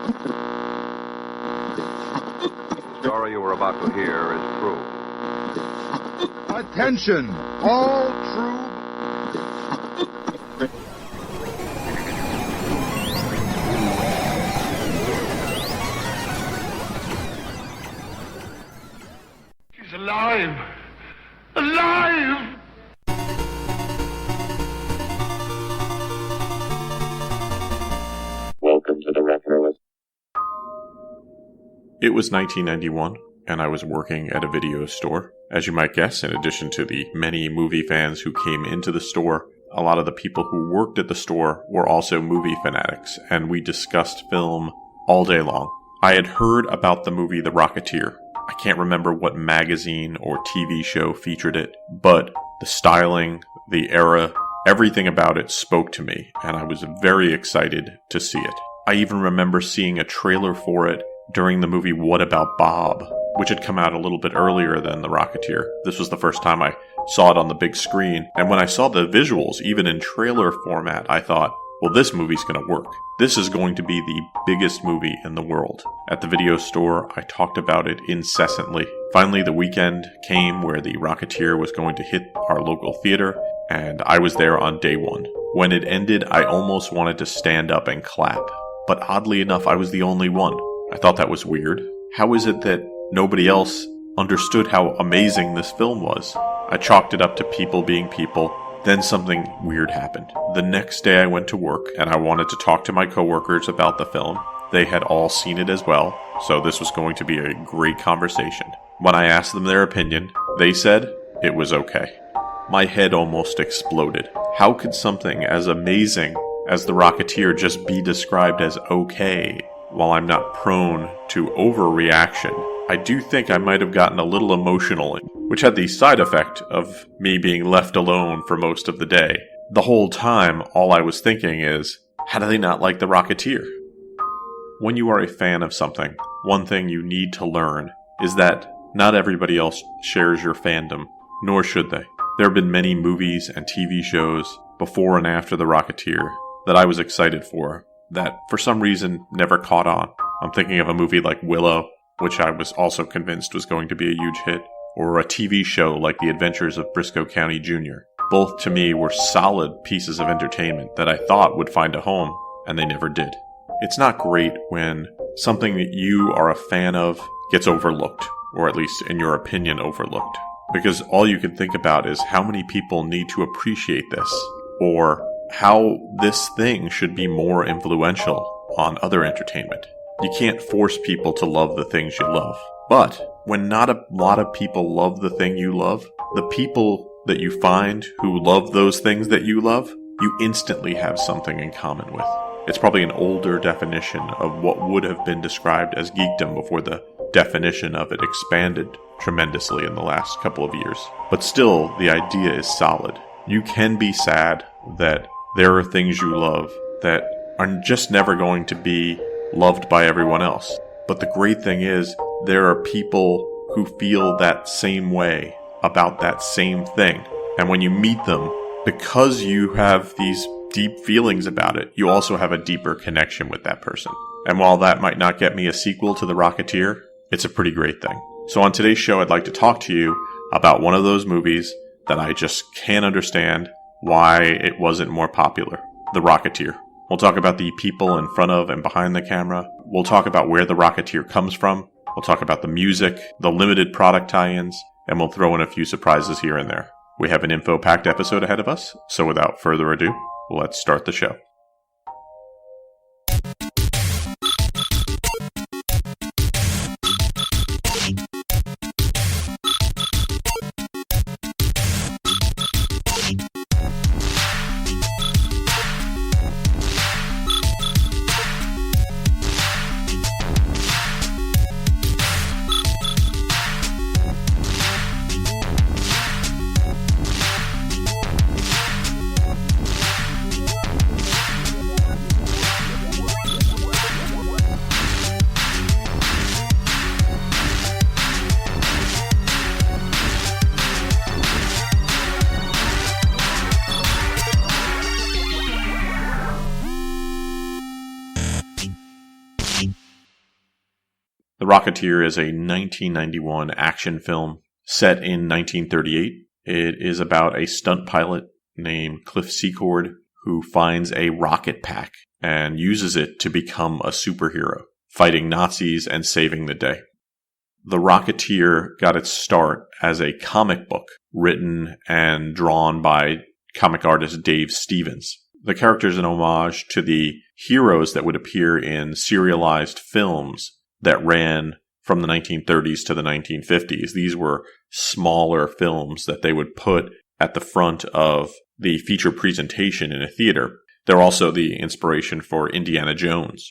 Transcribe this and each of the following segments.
The story you are about to hear is true. Attention, all true. She's alive! Alive! Welcome to the Retroist. It was 1991, and I was working at a video store. As you might guess, in addition to the many movie fans who came into the store, a lot of the people who worked at the store were also movie fanatics, and we discussed film all day long. I had heard about the movie The Rocketeer. I can't remember what magazine or TV show featured it, but the styling, the era, everything about it spoke to me, and I was very excited to see it. I even remember seeing a trailer for it during the movie What About Bob, which had come out a little bit earlier than The Rocketeer. This was the first time I saw it on the big screen, and when I saw the visuals, even in trailer format, I thought, well, this movie's gonna work. This is going to be the biggest movie in the world. At the video store, I talked about it incessantly. Finally, the weekend came where The Rocketeer was going to hit our local theater, and I was there on day one. When it ended, I almost wanted to stand up and clap. But oddly enough, I was the only one. I thought that was weird. How is it that nobody else understood how amazing this film was? I chalked it up to people being people. Then something weird happened. The next day I went to work, and I wanted to talk to my coworkers about the film. They had all seen it as well, so this was going to be a great conversation. When I asked them their opinion, they said it was okay. My head almost exploded. How could something as amazing as The Rocketeer just be described as okay? While I'm not prone to overreaction, I do think I might have gotten a little emotional, which had the side effect of me being left alone for most of the day. The whole time, all I was thinking is, how do they not like The Rocketeer? When you are a fan of something, one thing you need to learn is that not everybody else shares your fandom, nor should they. There have been many movies and TV shows before and after The Rocketeer that I was excited for, that for some reason never caught on. I'm thinking of a movie like Willow, which I was also convinced was going to be a huge hit, or a TV show like The Adventures of Briscoe County Jr. Both to me were solid pieces of entertainment that I thought would find a home, and they never did. It's not great when something that you are a fan of gets overlooked, or at least in your opinion overlooked, because all you can think about is how many people need to appreciate this, or how this thing should be more influential on other entertainment. You can't force people to love the things you love. But when not a lot of people love the thing you love, the people that you find who love those things that you love, you instantly have something in common with. It's probably an older definition of what would have been described as geekdom before the definition of it expanded tremendously in the last couple of years. But still, the idea is solid. You can be sad that there are things you love that are just never going to be loved by everyone else. But the great thing is, there are people who feel that same way about that same thing. And when you meet them, because you have these deep feelings about it, you also have a deeper connection with that person. And while that might not get me a sequel to The Rocketeer, it's a pretty great thing. So on today's show, I'd like to talk to you about one of those movies that I just can't understand why it wasn't more popular, The Rocketeer. We'll talk about the people in front of and behind the camera. We'll talk about where The Rocketeer comes from. We'll talk about the music, the limited product tie-ins, and we'll throw in a few surprises here and there. We have an info-packed episode ahead of us, so without further ado, let's start the show. The Rocketeer is a 1991 action film set in 1938. It is about a stunt pilot named Cliff Secord who finds a rocket pack and uses it to become a superhero, fighting Nazis and saving the day. The Rocketeer got its start as a comic book written and drawn by comic artist Dave Stevens. The character is an homage to the heroes that would appear in serialized films that ran from the 1930s to the 1950s. These were smaller films that they would put at the front of the feature presentation in a theater. They're also the inspiration for Indiana Jones.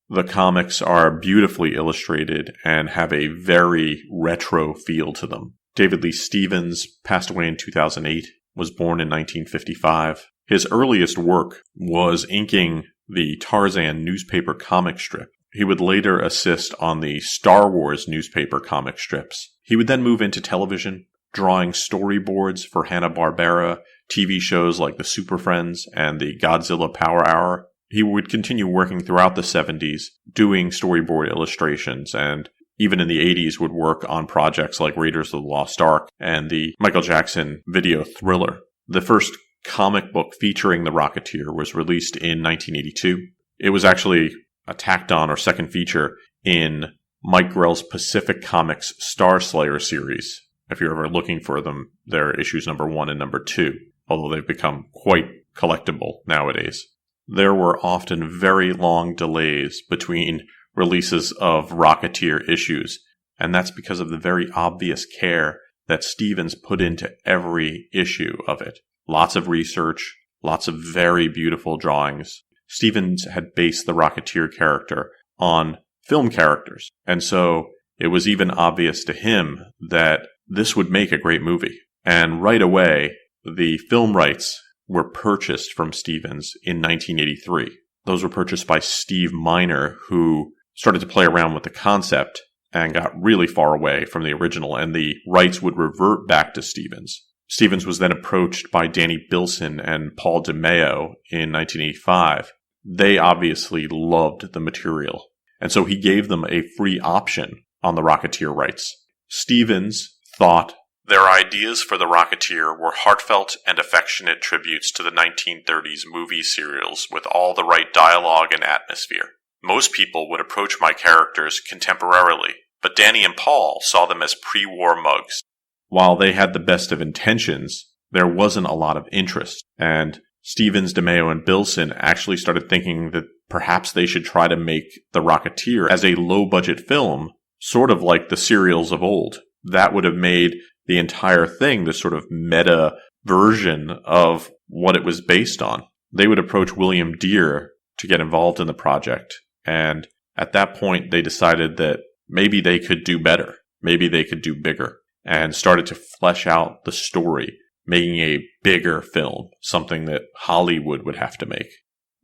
The comics are beautifully illustrated and have a very retro feel to them. David Lee Stevens passed away in 2008, was born in 1955. His earliest work was inking the Tarzan newspaper comic strip. He would later assist on the Star Wars newspaper comic strips. He would then move into television, drawing storyboards for Hanna-Barbera, TV shows like the Super Friends and the Godzilla Power Hour. He would continue working throughout the 70s, doing storyboard illustrations, and even in the 80s would work on projects like Raiders of the Lost Ark and the Michael Jackson video Thriller. The first comic book featuring the Rocketeer was released in 1982. It was actually a tacked on or second feature in Mike Grell's Pacific Comics Star Slayer series. If you're ever looking for them, they're issues number 1 and number 2, although they've become quite collectible nowadays. There were often very long delays between releases of Rocketeer issues, and that's because of the very obvious care that Stevens put into every issue of it. Lots of research, lots of very beautiful drawings. Stevens had based the Rocketeer character on film characters, and so it was even obvious to him that this would make a great movie. And right away, the film rights were purchased from Stevens in 1983. Those were purchased by Steve Miner, who started to play around with the concept and got really far away from the original, and the rights would revert back to Stevens. Stevens was then approached by Danny Bilson and Paul DeMeo in 1985. They obviously loved the material, and so he gave them a free option on the Rocketeer rights. Stevens thought their ideas for the Rocketeer were heartfelt and affectionate tributes to the 1930s movie serials with all the right dialogue and atmosphere. Most people would approach my characters contemporarily, but Danny and Paul saw them as pre-war mugs. While they had the best of intentions, there wasn't a lot of interest, and Stevens, DeMeo, and Bilson actually started thinking that perhaps they should try to make The Rocketeer as a low-budget film, sort of like the serials of old. That would have made the entire thing this sort of meta version of what it was based on. They would approach William Deere to get involved in the project, and at that point they decided that maybe they could do better, maybe they could do bigger, and started to flesh out the story, making a bigger film, something that Hollywood would have to make.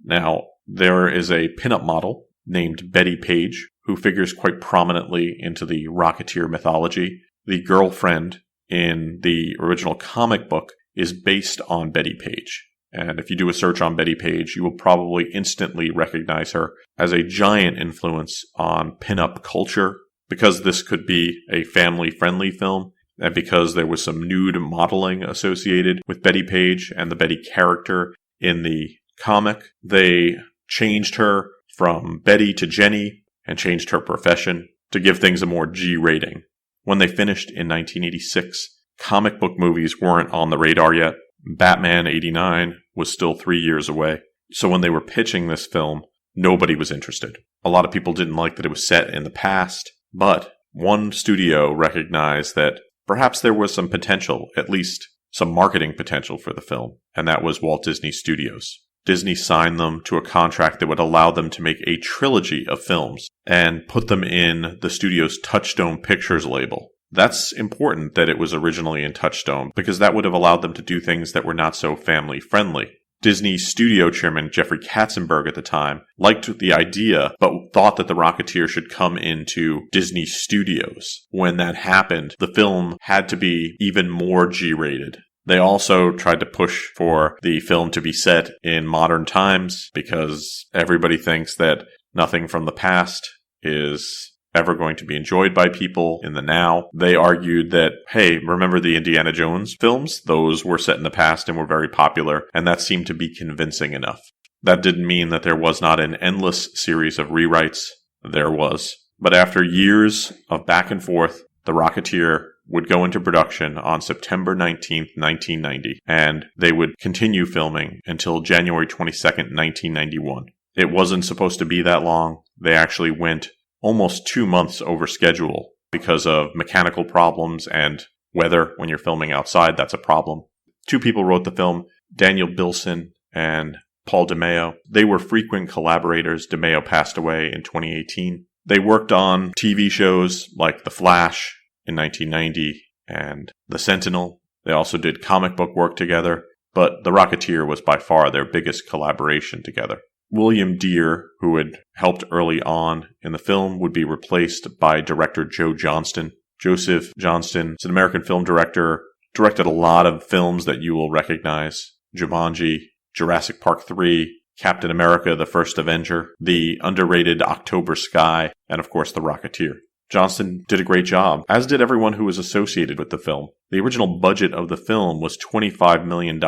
Now, there is a pinup model named Betty Page, who figures quite prominently into the Rocketeer mythology. The girlfriend in the original comic book is based on Betty Page. And if you do a search on Betty Page, you will probably instantly recognize her as a giant influence on pinup culture, because this could be a family-friendly film, and because there was some nude modeling associated with Betty Page and the Betty character in the comic. They changed her from Betty to Jenny and changed her profession to give things a more G rating. When they finished in 1986, comic book movies weren't on the radar yet. Batman 89 was still 3 years away. So when they were pitching this film, nobody was interested. A lot of people didn't like that it was set in the past, but one studio recognized that perhaps there was some potential, at least some marketing potential for the film, and that was Walt Disney Studios. Disney signed them to a contract that would allow them to make a trilogy of films and put them in the studio's Touchstone Pictures label. That's important that it was originally in Touchstone, because that would have allowed them to do things that were not so family-friendly. Disney studio chairman Jeffrey Katzenberg at the time liked the idea, but thought that The Rocketeer should come into Disney Studios. When that happened, the film had to be even more G-rated. They also tried to push for the film to be set in modern times, because everybody thinks that nothing from the past is ever going to be enjoyed by people in the now. They argued that, hey, remember the Indiana Jones films? Those were set in the past and were very popular, and that seemed to be convincing enough. That didn't mean that there was not an endless series of rewrites. There was. But after years of back and forth, The Rocketeer would go into production on September 19th, 1990, and they would continue filming until January 22nd, 1991. It wasn't supposed to be that long. They actually went almost 2 months over schedule because of mechanical problems and weather. When you're filming outside, that's a problem. 2 people wrote the film, Daniel Bilson and Paul DeMeo. They were frequent collaborators. DeMeo passed away in 2018. They worked on TV shows like The Flash in 1990 and The Sentinel. They also did comic book work together, but The Rocketeer was by far their biggest collaboration together. William Deere, who had helped early on in the film, would be replaced by director Joe Johnston. Joseph Johnston is an American film director, directed a lot of films that you will recognize: Jumanji, Jurassic Park 3, Captain America, The First Avenger, the underrated October Sky, and of course The Rocketeer. Johnston did a great job, as did everyone who was associated with the film. The original budget of the film was $25 million,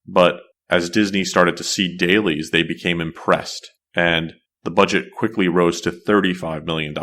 but as Disney started to see dailies, they became impressed, and the budget quickly rose to $35 million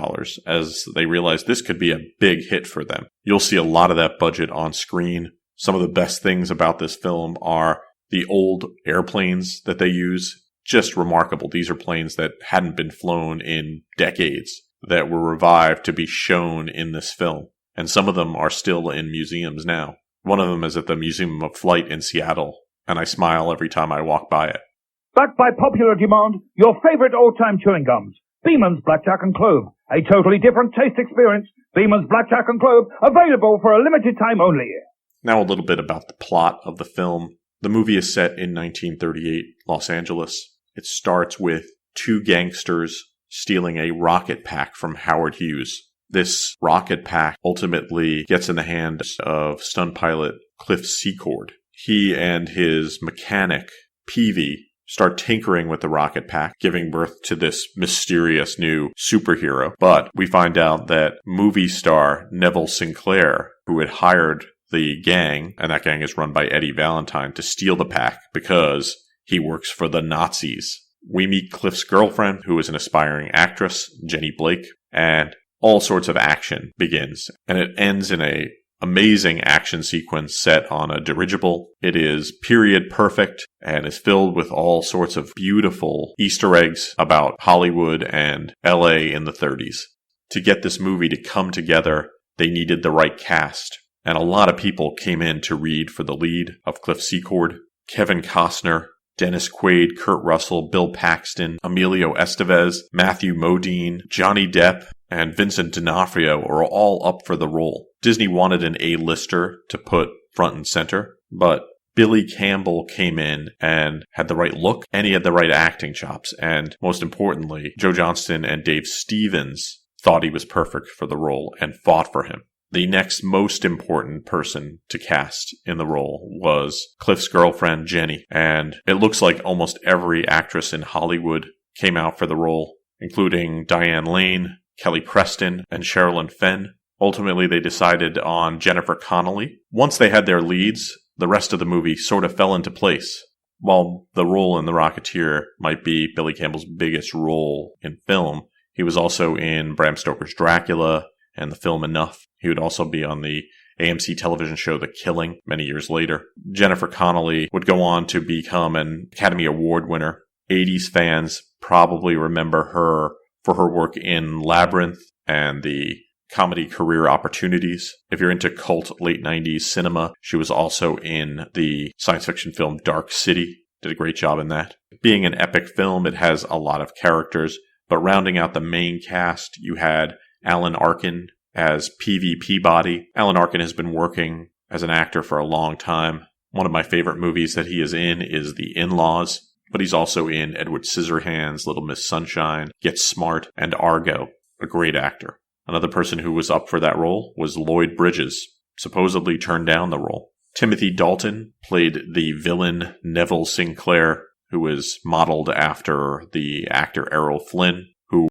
as they realized this could be a big hit for them. You'll see a lot of that budget on screen. Some of the best things about this film are the old airplanes that they use. Just remarkable. These are planes that hadn't been flown in decades that were revived to be shown in this film. And some of them are still in museums now. One of them is at the Museum of Flight in Seattle, and I smile every time I walk by it. Backed by popular demand, your favorite all-time chewing gums. Beeman's Blackjack and Clove. A totally different taste experience. Beeman's Blackjack and Clove, available for a limited time only. Now a little bit about the plot of the film. The movie is set in 1938 Los Angeles. It starts with 2 gangsters stealing a rocket pack from Howard Hughes. This rocket pack ultimately gets in the hands of stunt pilot Cliff Secord. He and his mechanic, Peavy, start tinkering with the rocket pack, giving birth to this mysterious new superhero. But we find out that movie star Neville Sinclair, who had hired the gang, and that gang is run by Eddie Valentine, to steal the pack because he works for the Nazis. We meet Cliff's girlfriend, who is an aspiring actress, Jenny Blake, and all sorts of action begins. And it ends in a amazing action sequence set on a dirigible. It is period perfect and is filled with all sorts of beautiful Easter eggs about Hollywood and LA in the 30s. To get this movie to come together, they needed the right cast. And a lot of people came in to read for the lead of Cliff Secord. Kevin Costner, Dennis Quaid, Kurt Russell, Bill Paxton, Emilio Estevez, Matthew Modine, Johnny Depp, and Vincent D'Onofrio are all up for the role. Disney wanted an A-lister to put front and center, but Billy Campbell came in and had the right look, and he had the right acting chops. And most importantly, Joe Johnston and Dave Stevens thought he was perfect for the role and fought for him. The next most important person to cast in the role was Cliff's girlfriend, Jenny. And it looks like almost every actress in Hollywood came out for the role, including Diane Lane, Kelly Preston, and Sherilyn Fenn. Ultimately, they decided on Jennifer Connelly. Once they had their leads, the rest of the movie sort of fell into place. While the role in The Rocketeer might be Billy Campbell's biggest role in film, he was also in Bram Stoker's Dracula and the film Enough. He would also be on the AMC television show The Killing many years later. Jennifer Connelly would go on to become an Academy Award winner. 80s fans probably remember her for her work in Labyrinth and the comedy Career Opportunities. If you're into cult late 90s cinema, she was also in the science fiction film Dark City. Did a great job in that. Being an epic film, it has a lot of characters, but rounding out the main cast, you had Alan Arkin as P.V. Peabody. Alan Arkin has been working as an actor for a long time. One of my favorite movies that he is in is The In-Laws, but he's also in Edward Scissorhands, Little Miss Sunshine, Get Smart, and Argo. A great actor. Another person who was up for that role was Lloyd Bridges, supposedly turned down the role. Timothy Dalton played the villain Neville Sinclair, who was modeled after the actor Errol Flynn, who